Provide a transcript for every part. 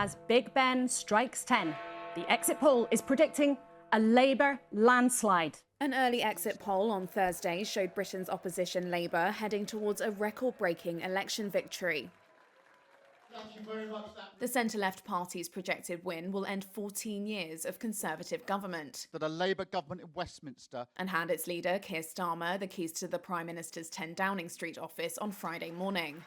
as Big Ben strikes 10. The exit poll is predicting a Labour landslide. An early exit poll on Thursday showed Britain's opposition Labour heading towards a record-breaking election victory. The centre-left party's projected win will end 14 years of Conservative government. That a Labour government in Westminster and hand its leader, Keir Starmer, the keys to the Prime Minister's 10 Downing Street office on Friday morning.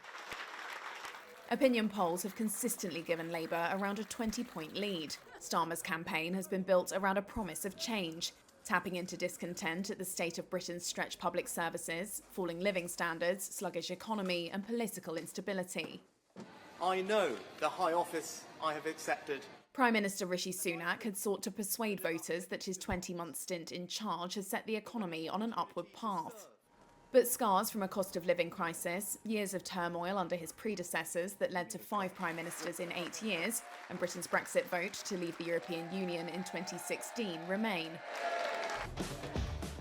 Opinion polls have consistently given Labour around a 20-point lead. Starmer's campaign has been built around a promise of change, tapping into discontent at the state of Britain's stretched public services, falling living standards, sluggish economy and political instability. I know the high office I have accepted. Prime Minister Rishi Sunak had sought to persuade voters that his 20-month stint in charge has set the economy on an upward path. But scars from a cost of living crisis, years of turmoil under his predecessors that led to 5 prime ministers in 8 years, and Britain's Brexit vote to leave the European Union in 2016 remain.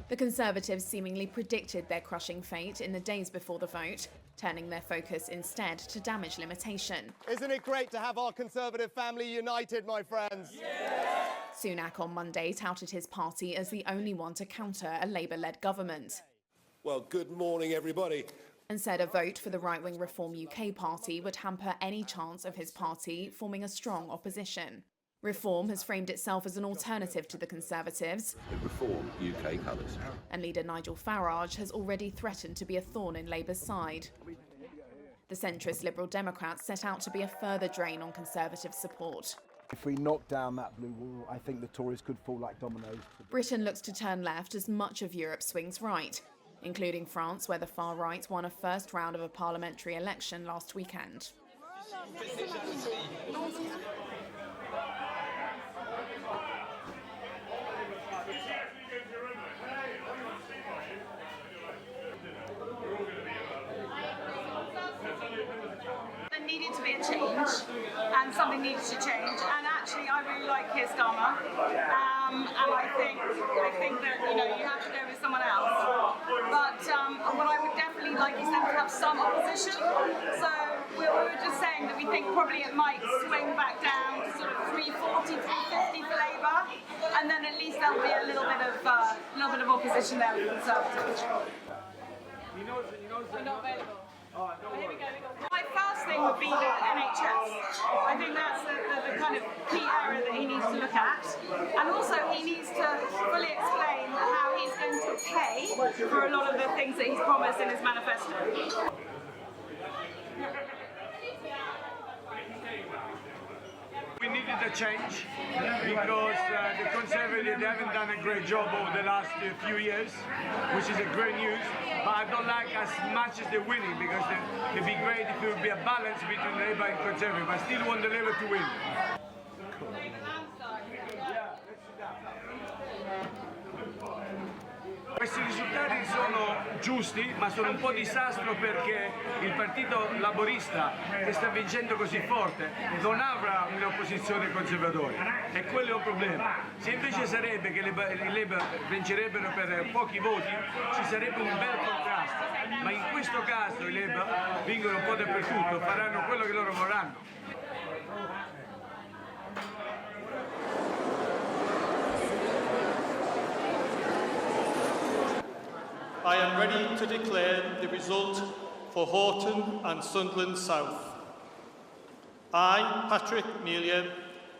The Conservatives seemingly predicted their crushing fate in the days before the vote, turning their focus instead to damage limitation. Isn't it great to have our Conservative family united, my friends? Yeah! Sunak on Monday touted his party as the only one to counter a Labour-led government. Well, good morning, everybody. And said a vote for the right-wing Reform UK party would hamper any chance of his party forming a strong opposition. Reform has framed itself as an alternative to the Conservatives. Reform UK colours. And leader Nigel Farage has already threatened to be a thorn in Labour's side. The centrist Liberal Democrats set out to be a further drain on Conservative support. If we knock down that blue wall, I think the Tories could fall like dominoes. Britain looks to turn left as much of Europe swings right, including France, where the far right won a first round of a parliamentary election last weekend. There needed to be a change, and something needed to change. And actually, I really like Keir Starmer, and I think that you have to go with someone else. But what I would definitely like is them to have some opposition. So we were just saying that we think probably it might swing back down to sort of 340, 350 for Labour, and then at least there'll be a little bit of opposition there with the Conservatives. We're not available. Here we go. My first thing would be the NHS. I think that's the kind of key area that he needs to look at. And also he needs to fully explain how he's going to pay for a lot of the things that he's promised in his manifesto. We needed a change because the Conservatives haven't done a great job over the last few years, which is a great news. But I don't like as much as they're winning because it'd be great if there would be a balance between Labour and Conservative. I still want the Labour to win. Questi risultati sono giusti, ma sono un po' disastro perché il partito laborista, che sta vincendo così forte, non avrà un'opposizione conservatora e quello è un problema. Se invece sarebbe che i Labour vincerebbero per pochi voti, ci sarebbe un bel contrasto, ma in questo caso i Labour vincono un po' dappertutto, faranno quello che loro vorranno. I am ready to declare the result for Horton and Sunderland South. I, Patrick Melia,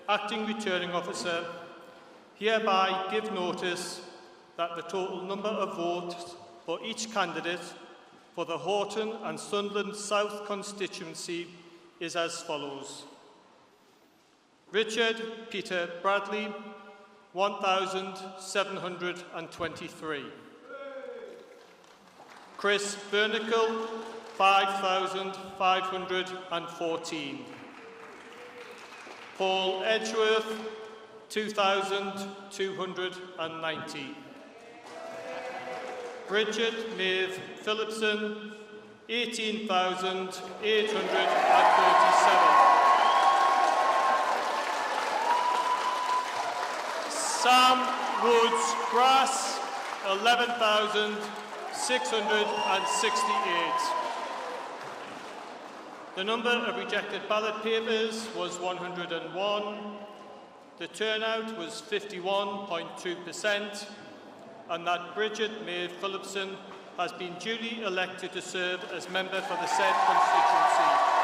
Acting Returning Officer, hereby give notice that the total number of votes for each candidate for the Horton and Sunderland South constituency is as follows. Richard Peter Bradley, 1,723. Chris Bernicle, 5,514. Paul Edgeworth, 2,290. Bridget Maeve Phillipson, 18,837. Sam Woods Grass, 11,668. The number of rejected ballot papers was 101. The turnout was 51.2%, and that Bridget May Phillipson has been duly elected to serve as member for the said constituency.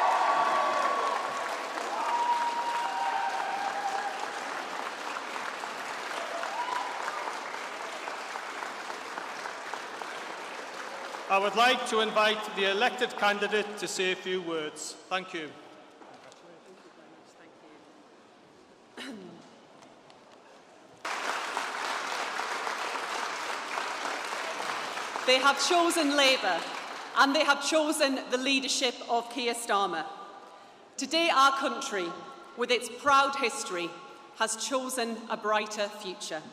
I would like to invite the elected candidate to say a few words. Thank you. They have chosen Labour, and they have chosen the leadership of Keir Starmer. Today, our country, with its proud history, has chosen a brighter future.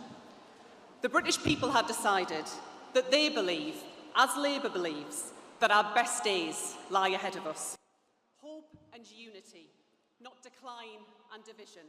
The British people have decided that they believe, as Labour believes, that our best days lie ahead of us. Hope and unity, not decline and division.